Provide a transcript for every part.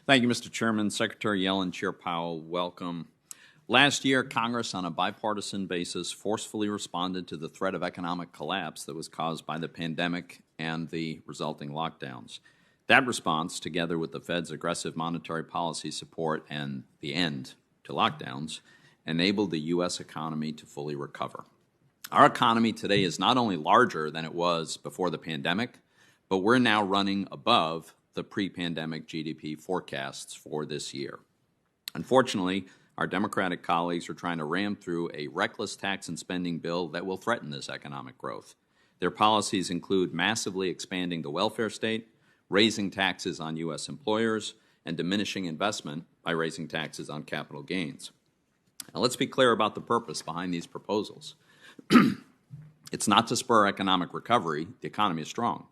Thank you, Mr. Chairman. Secretary Yellen, Chair Powell, welcome. Last year, Congress, on a bipartisan basis, forcefully responded to the threat of economic collapse that was caused by the pandemic and the resulting lockdowns. That response, together with the Fed's aggressive monetary policy support and the end to lockdowns, enabled the U.S. economy to fully recover. Our economy today is not only larger than it was before the pandemic, but we're now running above the pre-pandemic GDP forecasts for this year. Unfortunately, our Democratic colleagues are trying to ram through a reckless tax and spending bill that will threaten this economic growth. Their policies include massively expanding the welfare state, raising taxes on U.S. employers, and diminishing investment by raising taxes on capital gains. Now, let's be clear about the purpose behind these proposals. It's not to spur economic recovery. The economy is strong.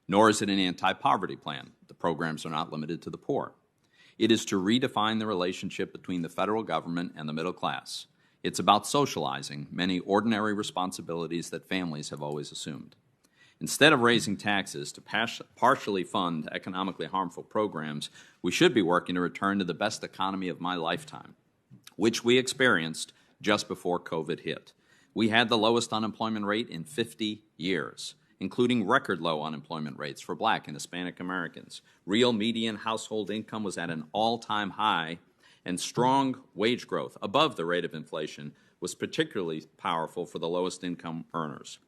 Nor is it an anti-poverty plan. The programs are not limited to the poor. It is to redefine the relationship between the federal government and the middle class. It's about socializing many ordinary responsibilities that families have always assumed. Instead of raising taxes to partially fund economically harmful programs, we should be working to return to the best economy of my lifetime, which we experienced just before COVID hit. We had the lowest unemployment rate in 50 years, including record low unemployment rates for Black and Hispanic Americans. Real median household income was at an all-time high, and strong wage growth above the rate of inflation was particularly powerful for the lowest income earners.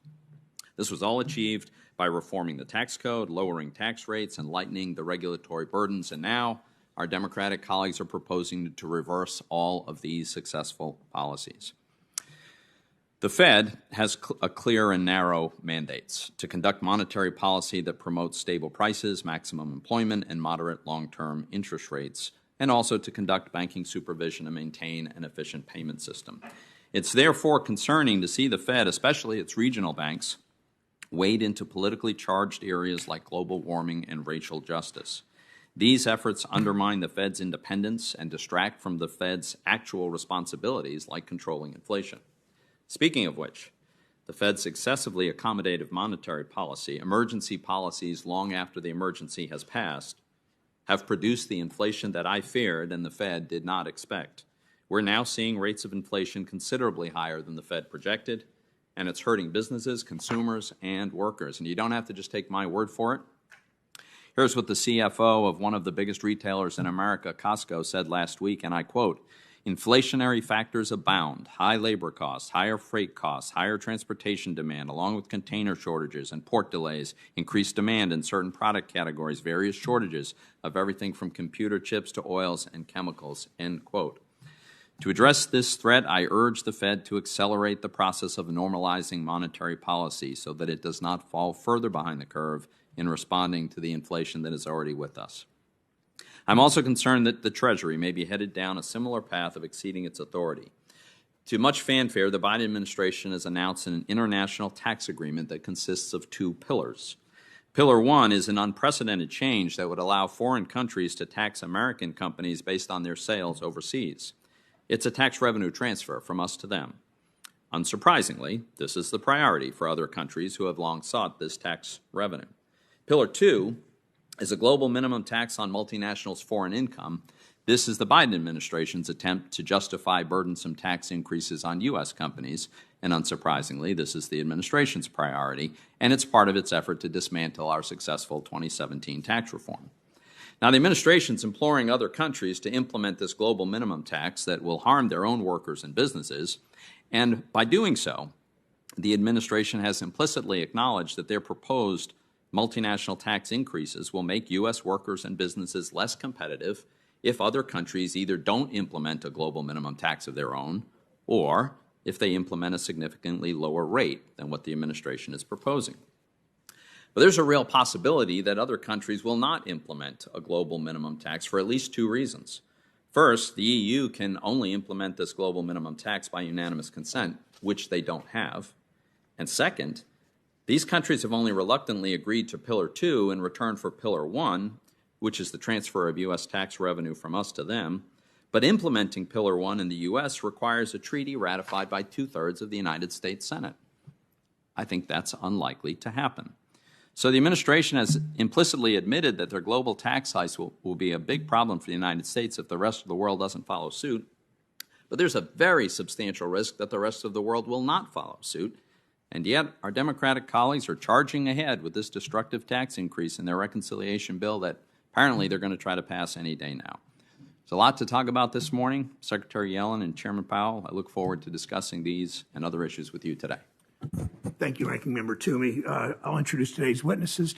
This was all achieved by reforming the tax code, lowering tax rates, and lightening the regulatory burdens. And now our Democratic colleagues are proposing to reverse all of these successful policies. The Fed has a clear and narrow mandates to conduct monetary policy that promotes stable prices, maximum employment, and moderate long-term interest rates, and also to conduct banking supervision and maintain an efficient payment system. It's therefore concerning to see the Fed, especially its regional banks, wade into politically charged areas like global warming and racial justice. These efforts undermine the Fed's independence and distract from the Fed's actual responsibilities like controlling inflation. Speaking of which, the Fed's excessively accommodative monetary policy, emergency policies long after the emergency has passed, have produced the inflation that I feared and the Fed did not expect. We're now seeing rates of inflation considerably higher than the Fed projected, and it's hurting businesses, consumers, and workers. And you don't have to just take my word for it. Here's what the CFO of one of the biggest retailers in America, Costco, said last week, and I quote, "Inflationary factors abound, high labor costs, higher freight costs, higher transportation demand, along with container shortages and port delays, increased demand in certain product categories, various shortages of everything from computer chips to oils and chemicals," end quote. To address this threat, I urge the Fed to accelerate the process of normalizing monetary policy so that it does not fall further behind the curve in responding to the inflation that is already with us. I'm also concerned that the Treasury may be headed down a similar path of exceeding its authority. To much fanfare, the Biden administration has announced an international tax agreement that consists of two pillars. Pillar one is an unprecedented change that would allow foreign countries to tax American companies based on their sales overseas. It's a tax revenue transfer from us to them. Unsurprisingly, this is the priority for other countries who have long sought this tax revenue. Pillar two is a global minimum tax on multinationals' foreign income. This is the Biden administration's attempt to justify burdensome tax increases on U.S. companies, and unsurprisingly, this is the administration's priority, and it's part of its effort to dismantle our successful 2017 tax reform. Now, the administration's imploring other countries to implement this global minimum tax that will harm their own workers and businesses, and by doing so, the administration has implicitly acknowledged that their proposed multinational tax increases will make U.S. workers and businesses less competitive if other countries either don't implement a global minimum tax of their own or if they implement a significantly lower rate than what the administration is proposing. But there's a real possibility that other countries will not implement a global minimum tax for at least two reasons. First, the EU can only implement this global minimum tax by unanimous consent, which they don't have. And second, these countries have only reluctantly agreed to Pillar 2 in return for Pillar 1, which is the transfer of U.S. tax revenue from us to them. But implementing Pillar 1 in the U.S. requires a treaty ratified by 2/3 of the United States Senate. I think that's unlikely to happen. So the administration has implicitly admitted that their global tax hikes will be a big problem for the United States if the rest of the world doesn't follow suit. But there's a very substantial risk that the rest of the world will not follow suit. And yet our Democratic colleagues are charging ahead with this destructive tax increase in their reconciliation bill that apparently they're going to try to pass any day now. There's a lot to talk about this morning. Secretary Yellen and Chairman Powell, I look forward to discussing these and other issues with you today. Thank you, Ranking Member Toomey. I'll introduce today's witnesses.